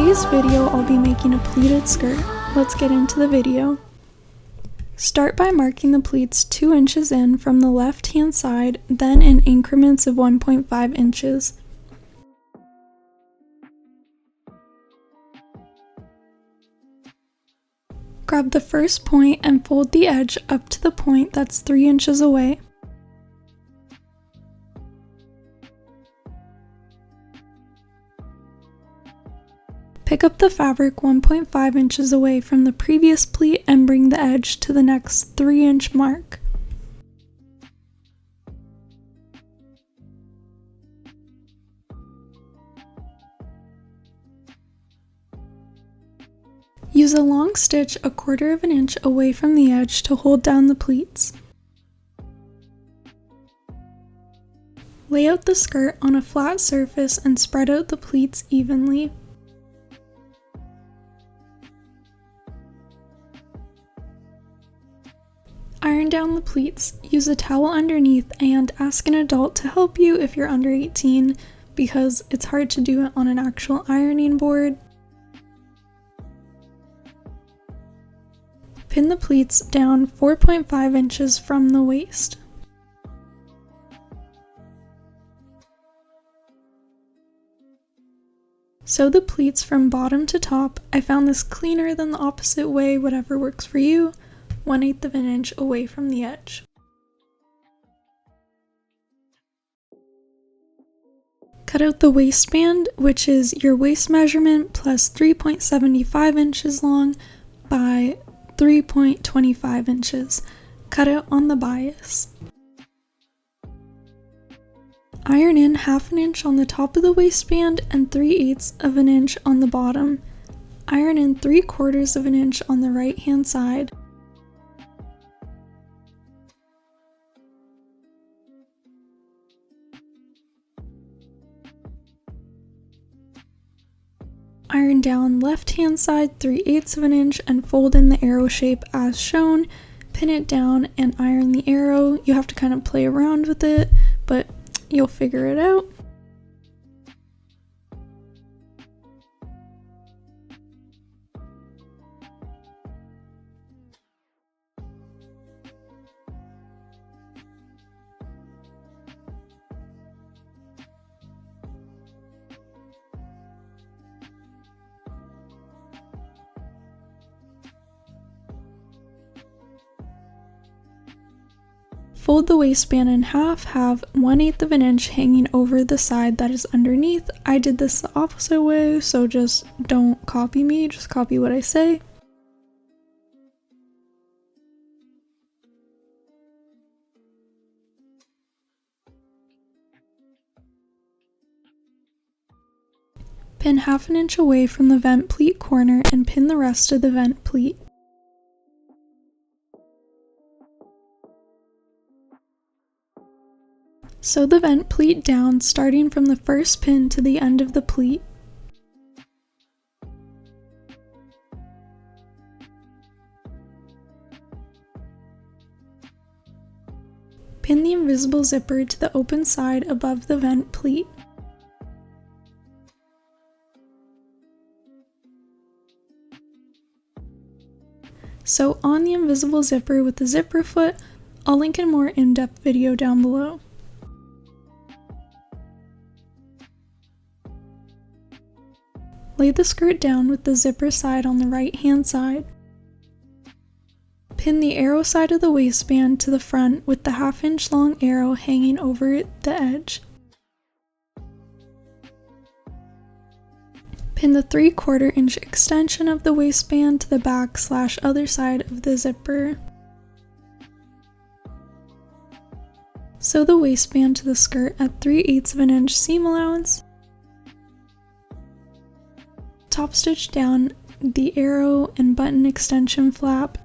today's video, I'll be making a pleated skirt. Let's get into the video. Start by marking the pleats 2 inches in from the left hand side, then in increments of 1.5 inches. Grab the first point and fold the edge up to the point that's 3 inches away. Pick up the fabric 1.5 inches away from the previous pleat and bring the edge to the next 3-inch mark. Use a long stitch 1/4 inch away from the edge to hold down the pleats. Lay out the skirt on a flat surface and spread out the pleats evenly. Iron down the pleats, use a towel underneath, and ask an adult to help you if you're under 18 because it's hard to do it on an actual ironing board. Pin the pleats down 4.5 inches from the waist. Sew the pleats from bottom to top. I found this cleaner than the opposite way, whatever works for you. 1/8 inch away from the edge. Cut out the waistband, which is your waist measurement plus 3.75 inches long by 3.25 inches. Cut it on the bias. Iron in 1/2 inch on the top of the waistband and 3/8 inch on the bottom. Iron in 3/4 inch on the right hand side. Iron down left hand side 3/8 inch and fold in the arrow shape as shown. Pin it down and iron the arrow. You have to kind of play around with it, but you'll figure it out. Fold the waistband in half, have 1/8 inch hanging over the side that is underneath. I did this the opposite way, so just don't copy me, just copy what I say. Pin 1/2 inch away from the vent pleat corner and pin the rest of the vent pleat. Sew the vent pleat down, starting from the first pin to the end of the pleat. Pin the invisible zipper to the open side above the vent pleat. Sew on the invisible zipper with the zipper foot. I'll link a more in-depth video down below. Lay the skirt down with the zipper side on the right hand side. Pin the arrow side of the waistband to the front with the 1/2 inch long arrow hanging over the edge. Pin the 3/4 inch extension of the waistband to the back / other side of the zipper. Sew the waistband to the skirt at 3/8 inch seam allowance. Top stitch down the arrow and button extension flap.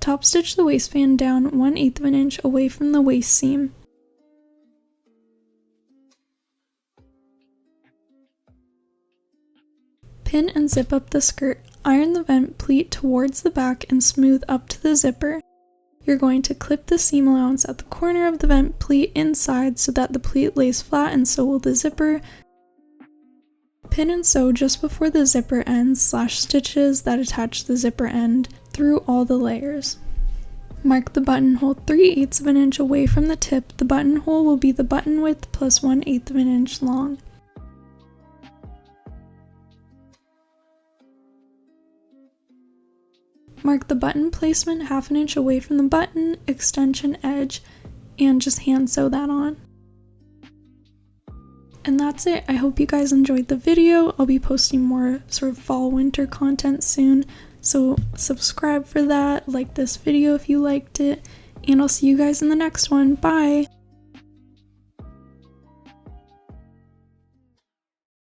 Top stitch the waistband down 1/8 inch away from the waist seam. Pin and zip up the skirt. Iron the vent pleat towards the back and smooth up to the zipper. You're going to clip the seam allowance at the corner of the vent pleat inside so that the pleat lays flat, and so will the zipper. Pin and sew just before the zipper ends / stitches that attach the zipper end through all the layers. Mark the buttonhole 3/8 of an inch away from the tip. The buttonhole will be the button width plus 1/8 of an inch long. Mark the button placement 1/2 an inch away from the button extension edge and just hand sew that on. And that's it. I hope you guys enjoyed the video. I'll be posting more sort of fall winter content soon, so subscribe for that, like this video if you liked it, and I'll see you guys in the next one. Bye!